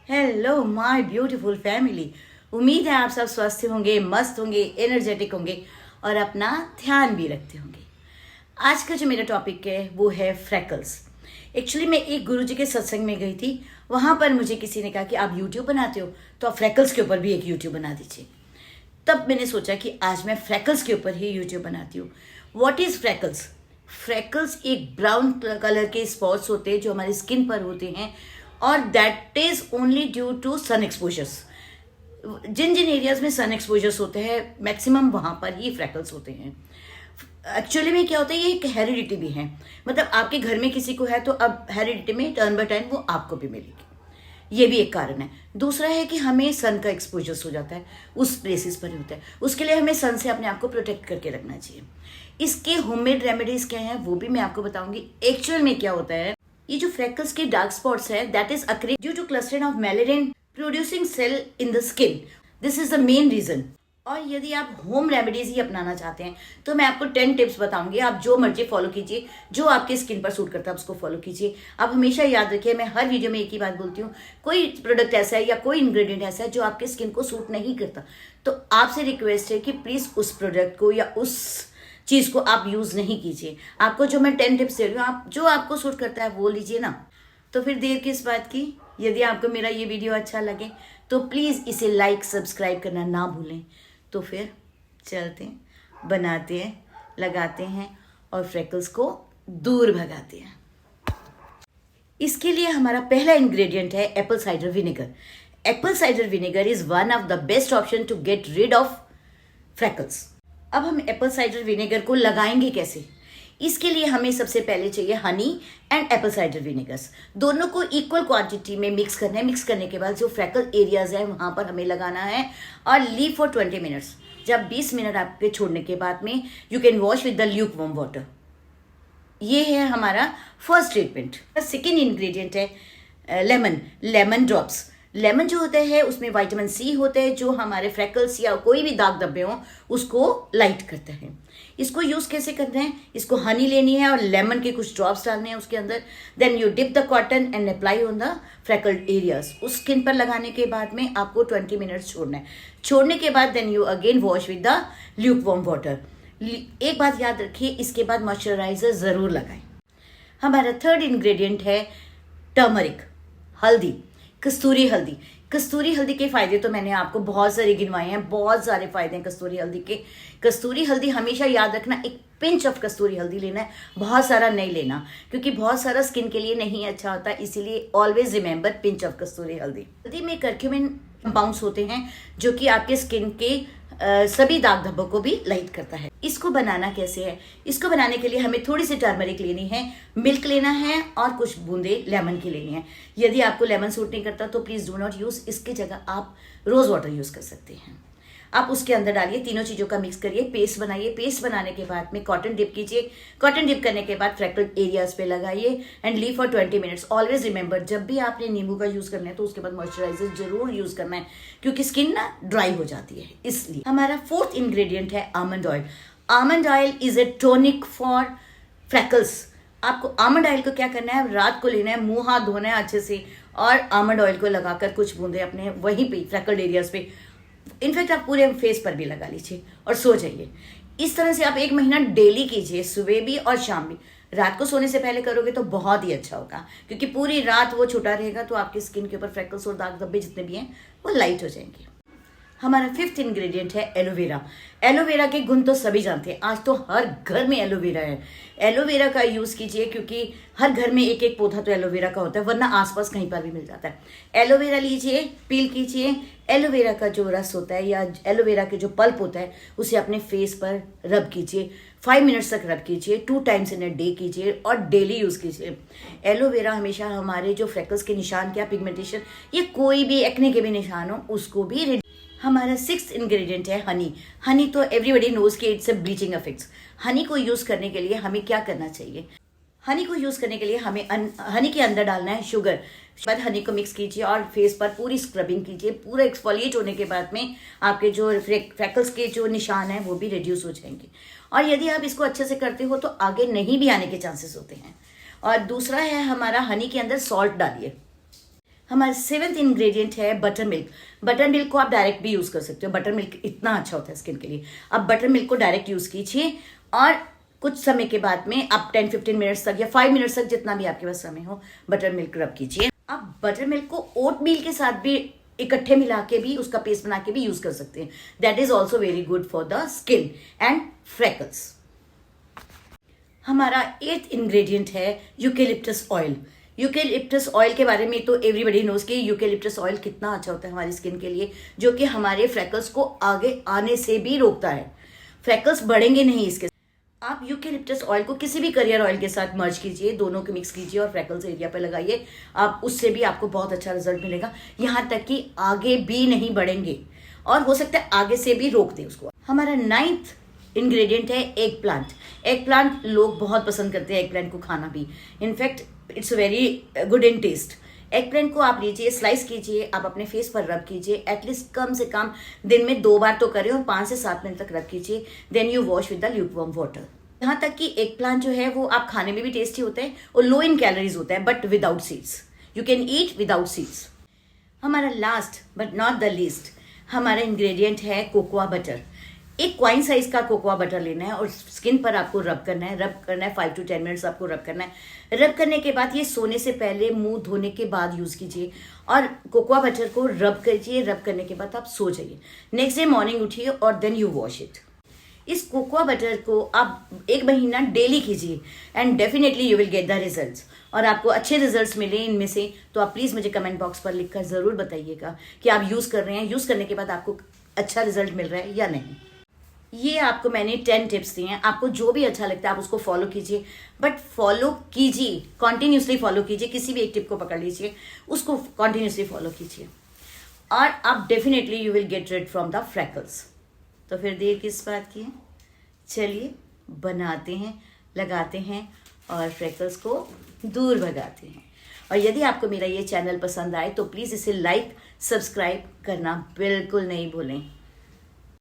Hello my beautiful family. उम्मीद है आप सब स्वस्थ होंगे, मस्त होंगे, एनर्जेटिक होंगे और अपना ध्यान भी रखते होंगे। आज का जो मेरा टॉपिक है वो है फ्रैकल्स। एक्चुअली मैं एक गुरुजी के सत्संग में गई थी। वहां पर मुझे किसी ने कहा कि आप यूट्यूब बनाते हो तो आप फ्रैकल्स के ऊपर भी एक यूट्यूब बना दीजिए। तब मैंने सोचा कि आज मैं फ्रैकल्स के ऊपर ही यूट्यूब बनाती हूँ। What is freckles? फ्रैकल्स एक ब्राउन कलर के स्पॉट्स होते हैं जो हमारी स्किन पर होते हैं और that is only due to sun exposures. जिन जिन एरियाज में सन एक्सपोजर्स होते हैं मैक्सिमम वहां पर ही फ्रैकल्स होते हैं। एक्चुअली में क्या होता है, ये एक हेरिडिटी भी है। मतलब आपके घर में किसी को है तो अब हेरिडिटी में टर्न बाय टर्न वो आपको भी मिलेगी। ये भी एक कारण है। दूसरा है कि हमें सन का एक्सपोजर्स हो जाता है, उस प्लेसेस पर ही होता है। उसके लिए हमें सन से अपने आप को प्रोटेक्ट करके रखना चाहिए। इसके होममेड रेमेडीज क्या हैं वो भी मैं आपको बताऊंगी। एक्चुअल में क्या होता है, ये जो फ्रैकल्स के डार्क स्पॉट्स है that is occurring due to clustering of melanin producing cell in the skin. This is the main reason. और यदि आप होम रेमेडीज ही अपनाना चाहते हैं तो मैं आपको 10 टिप्स बताऊंगी। आप जो मर्जी फॉलो कीजिए, जो आपके स्किन पर सूट करता है उसको फॉलो कीजिए। आप हमेशा याद रखिए, मैं हर वीडियो में एक ही बात बोलती हूँ, कोई प्रोडक्ट ऐसा है या कोई इंग्रेडिएंट ऐसा है जो आपके स्किन को सूट नहीं करता तो आपसे रिक्वेस्ट है कि प्लीज उस प्रोडक्ट को या उस चीज को आप यूज नहीं कीजिए। आपको जो मैं 10 टिप्स दे रही हूँ, आप जो आपको सूट करता है वो लीजिए ना। तो फिर देर किस बात की? यदि आपको मेरा ये वीडियो अच्छा लगे तो प्लीज इसे लाइक सब्सक्राइब करना ना भूलें। तो फिर चलते हैं, बनाते हैं, लगाते हैं और फ्रैकल्स को दूर भगाते हैं। इसके लिए हमारा पहला इंग्रेडिएंट है apple cider vinegar. Apple cider vinegar is one of the best option to get rid of freckles. अब हम एप्पल साइडर विनेगर को लगाएंगे कैसे? इसके लिए हमें सबसे पहले चाहिए हनी एंड एप्पल साइडर विनेगर्स। दोनों को इक्वल क्वांटिटी में मिक्स करना है। मिक्स करने के बाद जो फ्रैकल एरियाज है वहां पर हमें लगाना है और लीव फॉर 20 मिनट्स। जब 20 मिनट आपके छोड़ने के बाद में you can wash with the lukewarm water. ये है हमारा फर्स्ट ट्रीटमेंट। सेकेंड इंग्रेडिएंट है लेमन ड्रॉप्स। लेमन जो होता है उसमें विटामिन सी होता है जो हमारे फ्रैकल्स या कोई भी दाग धब्बे हो उसको लाइट करता है। इसको यूज कैसे करना है? इसको हनी लेनी है और लेमन के कुछ ड्रॉप्स डालने हैं उसके अंदर। Then you dip the cotton and apply on the freckled areas. उस स्किन पर लगाने के बाद में आपको 20 मिनट्स छोड़ना है। छोड़ने के बाद then you again wash with the lukewarm water. एक बात याद रखिए, इसके बाद मॉइस्चराइजर जरूर लगाएं। हमारा थर्ड इंग्रेडिएंट है टर्मरिक, हल्दी, कस्तूरी हल्दी। कस्तूरी हल्दी के फायदे तो मैंने आपको बहुत सारे गिनवाए हैं। बहुत सारे फायदे हैं कस्तूरी हल्दी के। कस्तूरी हल्दी हमेशा याद रखना, एक पिंच ऑफ कस्तूरी हल्दी लेना है, बहुत सारा नहीं लेना क्योंकि बहुत सारा स्किन के लिए नहीं अच्छा होता। इसीलिए ऑलवेज रिमेंबर पिंच ऑफ कस्तूरी हल्दी। हल्दी में करक्यूमिन कंपाउंड्स होते हैं जो कि आपके स्किन के सभी दाग धब्बों को भी लाइट करता है। इसको बनाना कैसे है? इसको बनाने के लिए हमें थोड़ी सी टर्मरिक लेनी है, मिल्क लेना है और कुछ बूंदे लेमन की लेनी है। यदि आपको लेमन सूट नहीं करता तो प्लीज डू नॉट यूज। इसकी जगह आप रोज वाटर यूज कर सकते हैं। आप उसके अंदर डालिए, तीनों चीजों का मिक्स करिए, पेस्ट बनाइए। पेस्ट बनाने के बाद में कॉटन डिप कीजिए। कॉटन डिप करने के बाद फ्रैकल्ड एरियाज पे लगाइए and leave for 20 minutes. Always remember, जब भी आपने नींबू का यूज करना है तो उसके बाद मॉइस्चराइजर जरूर यूज करना है क्योंकि स्किन ना ड्राई हो जाती है। इसलिए हमारा फोर्थ इंग्रेडिएंट है almond oil. Almond oil is a tonic for freckles. आपको आमंड ऑयल को क्या करना है, रात को लेना है, मुंह हाथ धोना है अच्छे से और आमंड ऑयल को लगाकर कुछ बूंदे अपने वहीं पे फ्रैकल्ड एरियाज पे, इनफैक्ट आप पूरे फेस पर भी लगा लीजिए और सो जाइए। इस तरह से आप 1 महीना डेली कीजिए, सुबह भी और शाम भी। रात को सोने से पहले करोगे तो बहुत ही अच्छा होगा क्योंकि पूरी रात वो छुटा रहेगा तो आपकी स्किन के ऊपर फ्रैकल्स और दाग धब्बे जितने भी हैं वो लाइट हो जाएंगे। हमारा फिफ्थ इंग्रेडिएंट है एलोवेरा। एलोवेरा के गुण तो सभी जानते हैं, आज तो हर घर में एलोवेरा है। एलोवेरा का यूज कीजिए क्योंकि हर घर में एक एक पौधा तो एलोवेरा का होता है, वरना आसपास कहीं पर भी मिल जाता है। एलोवेरा लीजिए, पील कीजिए। एलोवेरा का जो रस होता है या एलोवेरा के जो पल्प होता है उसे अपने फेस पर रब कीजिए। 5 मिनट्स तक रब कीजिए, 2 टाइम्स इन अ डे कीजिए और डेली यूज कीजिए। एलोवेरा हमेशा हमारे जो फ्रैकल्स के निशान, क्या पिगमेंटेशन, ये कोई भी एक्ने के भी निशान हो उसको भी। हमारा 6th इंग्रेडिएंट है हनी। हनी तो एवरीबडी नोज कि it's a bleaching effects. Honey को यूज करने के लिए हमें क्या करना चाहिए? हनी को यूज करने के लिए हमें हनी के अंदर डालना है शुगर। बाद हनी को मिक्स कीजिए और फेस पर पूरी स्क्रबिंग कीजिए। पूरा एक्सफोलिएट होने के बाद में आपके जो फ्रैकल्स के जो निशान हैं वो भी रिड्यूस हो जाएंगे। और यदि आप इसको अच्छे से करते हो तो आगे नहीं भी आने के चांसेस होते हैं। और दूसरा है हमारा, हनी के अंदर सॉल्ट डालिए। हमारा 7th इंग्रेडिएंट है बटर मिल्क। बटर मिल्क को आप डायरेक्ट भी यूज कर सकते हो, बटर मिल्क इतना अच्छा होता है स्किन के लिए। आप बटर मिल्क को डायरेक्ट यूज कीजिए और कुछ समय के बाद में आप 10-15 मिनट्स तक या 5 मिनट्स तक जितना भी आपके पास समय हो बटर मिल्क रब कीजिए। आप बटर मिल्क को ओट मील के साथ भी इकट्ठे मिला के भी उसका पेस्ट बना के भी यूज कर सकते हैं। That is also very good for the skin and freckles. हमारा 8th इंग्रेडिएंट है यूकेलिप्टस ऑयल। यूकेलिप्टस ऑयल के बारे में तो एवरीबडी नोज कि यूकेलिप्टस ऑयल कितना अच्छा होता है हमारी स्किन के लिए, जो कि हमारे फ्रेकल्स को आगे आने से भी रोकता है। फ्रेकल्स बढ़ेंगे नहीं इसके। आप यूकेलिप्टस ऑयल को किसी भी करियर ऑयल के साथ मर्ज कीजिए, दोनों को मिक्स कीजिए और फ्रेकल्स एरिया पर लगाइए। आप उससे भी आपको बहुत अच्छा रिजल्ट मिलेगा, यहाँ तक कि आगे भी नहीं बढ़ेंगे और हो सकता है आगे से भी रोक दे उसको। हमारा 9th इंग्रेडिएंट है एग प्लांट। एग प्लांट लोग बहुत पसंद करते हैं एग प्लांट को खाना भी। In fact it's very good in taste. Eggplant को आप लीजिए, स्लाइस कीजिए, आप अपने फेस पर रब कीजिए। एटलीस्ट कम से कम दिन में 2 बार तो करें और 5 से 7 मिनट तक रब कीजिए। Then you wash with the lukewarm water. यहाँ तक कि एग प्लांट जो है वो आप खाने में भी टेस्टी होता है और लो इन कैलोरीज होता है, but without seeds. You can eat without seeds. हमारा last but not the least हमारा इंग्रेडिएंट है कोकोआ बटर। एक क्वाइन साइज का कोकोआ बटर लेना है और स्किन पर आपको रब करना है। 5 to 10 मिनट्स आपको रब करना है। रब करने के बाद ये सोने से पहले मुंह धोने के बाद यूज कीजिए और कोकोआ बटर को रब कीजिए। रब करने के बाद आप सो जाइए। नेक्स्ट डे मॉर्निंग उठिए और देन यू वॉश इट। इस कोकोआ बटर को आप 1 महीना डेली कीजिए and definitely you will get the results. और आपको अच्छे रिजल्ट्स मिले इनमें से तो आप प्लीज़ मुझे कमेंट बॉक्स पर लिखकर ज़रूर बताइएगा कि आप यूज़ कर रहे हैं, यूज़ करने के बाद आपको अच्छा रिजल्ट मिल रहा है या नहीं। ये आपको मैंने 10 टिप्स दिए हैं। आपको जो भी अच्छा लगता है आप उसको फॉलो कीजिए, बट फॉलो कीजिए, कॉन्टिन्यूसली फॉलो कीजिए। किसी भी एक टिप को पकड़ लीजिए, उसको कॉन्टिन्यूसली फॉलो कीजिए और आप definitely you will get rid from the freckles. तो फिर देर किस बात की है, चलिए बनाते हैं, लगाते हैं और फ्रैकल्स को दूर भगाते हैं। और यदि आपको मेरा ये चैनल पसंद आए तो प्लीज़ इसे लाइक, सब्सक्राइब करना बिल्कुल नहीं भूलें।